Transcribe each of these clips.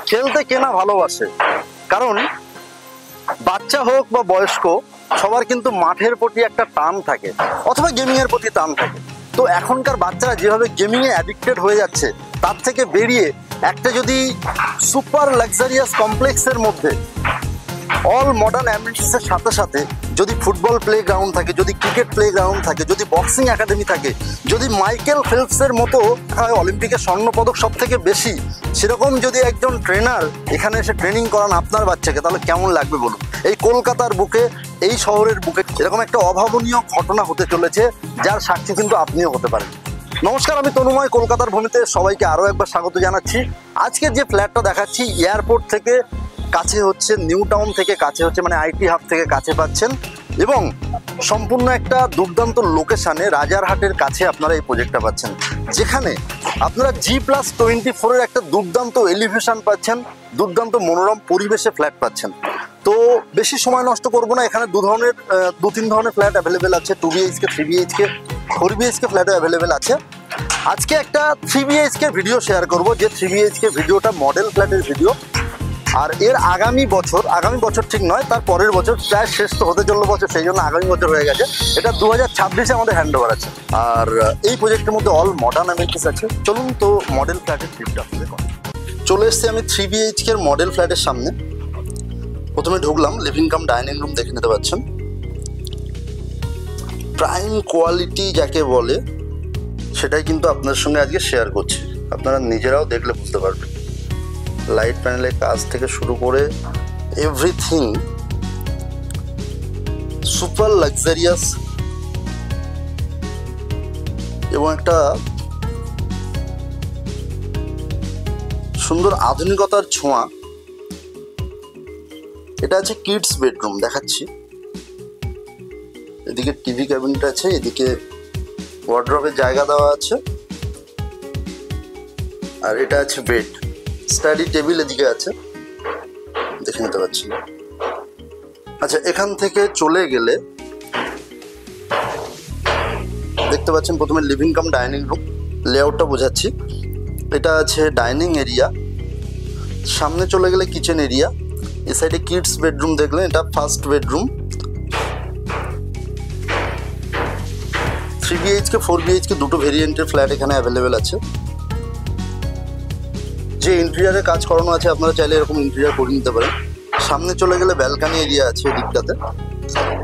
খেলতে কে না ভালোবাসে, কারণ বাচ্চা হোক বা বয়স্ক সবার কিন্তু মাঠের প্রতি একটা টান থাকে অথবা গেমিং এর প্রতি টান থাকে। তো এখনকার বাচ্চারা যেভাবে গেমিং এ অ্যাডিক্টেড হয়ে যাচ্ছে, তার থেকে বেরিয়ে একটা যদি সুপার লাক্সারিয়াস কমপ্লেক্সের মধ্যে অল মডার্ন অ্যামিনিটিসের সাথে সাথে যদি ফুটবল প্লে গ্রাউন্ড থাকে, যদি ক্রিকেট প্লে গ্রাউন্ড থাকে, যদি বক্সিং একাডেমি থাকে, যদি মাইকেল ফেলপসের মতো অলিম্পিকের স্বর্ণপদক সব থেকে বেশি, সেরকম যদি একজন ট্রেনার এখানে এসে ট্রেনিং করান আপনার বাচ্চাকে, তাহলে কেমন লাগবে বলুন। এই কলকাতার বুকে, এই শহরের বুকে এরকম একটা অভাবনীয় ঘটনা হতে চলেছে, যার সাক্ষী কিন্তু আপনিও হতে পারেন। নমস্কার, আমি তনুময়, কলকাতার ভূমিতে সবাইকে আরও একবার স্বাগত জানাচ্ছি। আজকে যে ফ্ল্যাটটা দেখাচ্ছি এয়ারপোর্ট থেকে কাছে হচ্ছে, নিউ টাউন থেকে কাছে হচ্ছে, মানে আইটি হাব থেকে কাছে পাচ্ছেন, এবং সম্পূর্ণ একটা দুর্দান্ত লোকেশানে রাজারহাটের কাছে আপনারা এই প্রজেক্টটা পাচ্ছেন, যেখানে আপনারা G+24-এর একটা দুর্দান্ত এলিভেশন পাচ্ছেন, দুর্দান্ত মনোরম পরিবেশে ফ্ল্যাট পাচ্ছেন। তো বেশি সময় নষ্ট করবো না, এখানে দু তিন ধরনের ফ্ল্যাট অ্যাভেলেবেল আছে, 2 BHK, 3 BHK, 4 BHK ফ্ল্যাটও অ্যাভেলেবেল আছে। আজকে একটা 3 BHK ভিডিও শেয়ার করব, যে 3 BHK ভিডিওটা মডেল ফ্ল্যাটের ভিডিও। আর এর আগামী বছর ঠিক নয়, তার পরের বছর, প্রায় শেষ তো হতে চললো বছর, সেই জন্য আগামী বছর হয়ে গেছে, এটা 2026-এ আমাদের হ্যান্ডওভার আছে। আর এই প্রজেক্টের মধ্যে অল মডার্ন অ্যামিনিটিস আছে। চলুন তো মডেল ফ্ল্যাটের ট্রিপটা আপনাদের করি। চলে এসছি আমি 3 BHK এর মডেল ফ্ল্যাটের সামনে। প্রথমে ঢুকলাম, লিভিং কাম ডাইনিং রুম দেখে নিতে পারছেন। প্রাইম কোয়ালিটি যাকে বলে সেটাই কিন্তু আপনাদের সঙ্গে আজকে শেয়ার করছি, আপনারা নিজেরাও দেখলে বুঝতে পারবেন। লাইট প্যানেলের কাজ থেকে শুরু করে এভরিথিং সুপার লাক্সারিয়াস, এবং একটা সুন্দর আধুনিকতার ছোঁয়া। এটা আছে কিডস বেডরুম, দেখাচ্ছি। এদিকে টিভি ক্যাবিনেট আছে, এদিকে ওয়ার্ড্রবের জায়গা দেওয়া আছে, আর এটা আছে বেড, স্টাডি টেবিল এদিকে আছে, দেখে নিতে পাচ্ছি। আচ্ছা, এখান থেকে চলে গেলে দেখতে পাচ্ছেন প্রথমে লিভিং কাম ডাইনিং রুম, লেআউটটা বোঝাচ্ছি। এটা আছে ডাইনিং এরিয়া, সামনে চলে গেলে কিচেন এরিয়া, এই সাইডে কিডস বেডরুম দেখলেন, এটা ফার্স্ট বেডরুম। 3 BHK, 4 BHK দুটো ভেরিয়েন্টের ফ্ল্যাট এখানে অ্যাভেলেবেল আছে। যে ইন্টেরিয়ারে কাজ করানো আছে, আপনারা চাইলে এরকম ইন্টেরিয়ার করে নিতে পারেন। সামনে চলে গেলে ব্যালকানি এরিয়া আছে,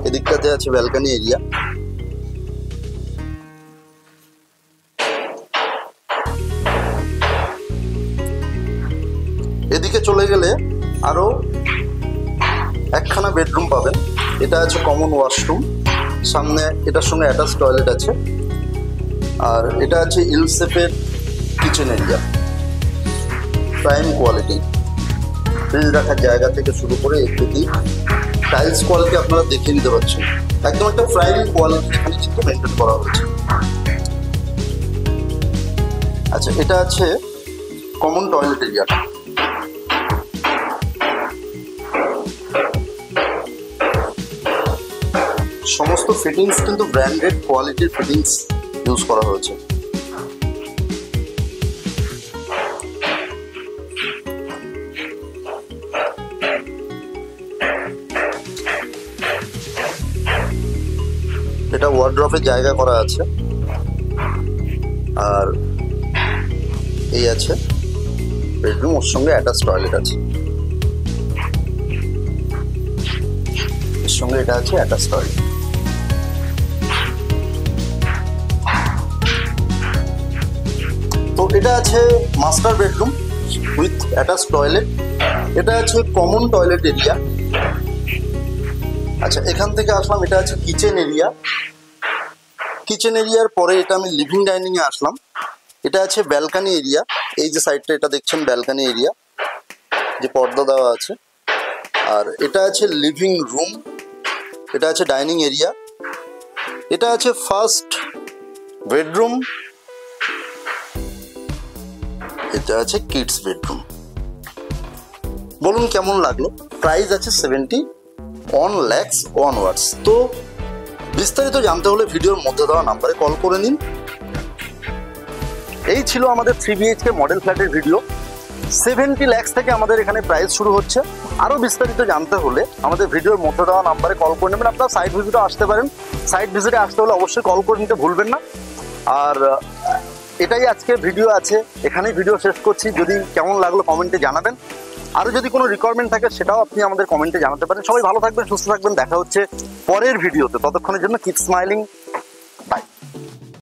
এদিকটাতে আছে ব্যালকানি এরিয়া। এদিকে চলে গেলে আরো একখানা বেডরুম পাবেন। এটা আছে কমন ওয়াশরুম, সামনে এটার সঙ্গে অ্যাটাচ টয়লেট আছে, আর এটা আছে ইলসেফের kitchen area. Prime quality, fridge রাখার জায়গা থেকে শুরু করে এদিকে টাইলস কোয়ালিটি আপনারা দেখে নিতে পারছেন, একদম একটা প্রাইম কোয়ালিটি এখানে কিন্তু মেনটেন করা হয়েছে। আচ্ছা, এটা আছে কমন টয়লেট এরিয়াটা। সমস্ত ফিটিংস কিন্তু ব্র্যান্ডেড কোয়ালিটির ফিটিংস ইউজ করা হয়েছে। এটা ওয়ার্ড্রপের জায়গা করা আছে, আর এই আছে বেডরুম, ওর সঙ্গে অ্যাটাচ টয়লেট আছে, এর সঙ্গে এটা আছে অ্যাটাচ টয়লেট। তো এটা আছে master bedroom with attach toilet, এটা আছে কমন টয়লেট এরিয়া। আচ্ছা, এখান থেকে আসলাম, এটা আছে কিচেন এরিয়া। কিচেন এরিয়ার পরে এটা আমি লিভিং ডাইনিং এ আসলাম, এটা আছে ব্যালকানি এরিয়া। এই যে সাইডটা এটা দেখছেন ব্যালকানি এরিয়া, যে পর্দা দেওয়া আছে। আর এটা আছে লিভিং রুম, এটা আছে ডাইনিং এরিয়া, এটা আছে ফার্স্ট বেডরুম, এটা আছে কিডস বেডরুম। বলুন কেমন লাগলো? প্রাইস আছে 71 lakhs onwards। তো বিস্তারিত জানতে হলে ভিডিওর মধ্যে দেওয়া নাম্বারে কল করে নিন। এই ছিল আমাদের 3 BHK মডেল ফ্ল্যাটের ভিডিও। 70 লাখ থেকে আমাদের এখানে প্রাইস শুরু হচ্ছে। আরও বিস্তারিত জানতে হলে আমাদের ভিডিওর মধ্যে দেওয়া নাম্বারে কল করে নেবেন। আপনারা সাইট ভিজিটে আসতে পারেন, সাইট ভিজিটে আসতে হলে অবশ্যই কল করে নিতে ভুলবেন না। আর এটাই আজকে ভিডিও আছে, এখানেই ভিডিও শেষ করছি। যদি কেমন লাগলো কমেন্টে জানাবেন, আরও যদি কোনো রিকোয়ারমেন্ট থাকে সেটাও আপনি আমাদের কমেন্টে জানাতে পারেন। সবাই ভালো থাকবেন, সুস্থ থাকবেন, দেখা হচ্ছে পরের ভিডিওতে। ততক্ষণের জন্য কিপ স্মাইলিং।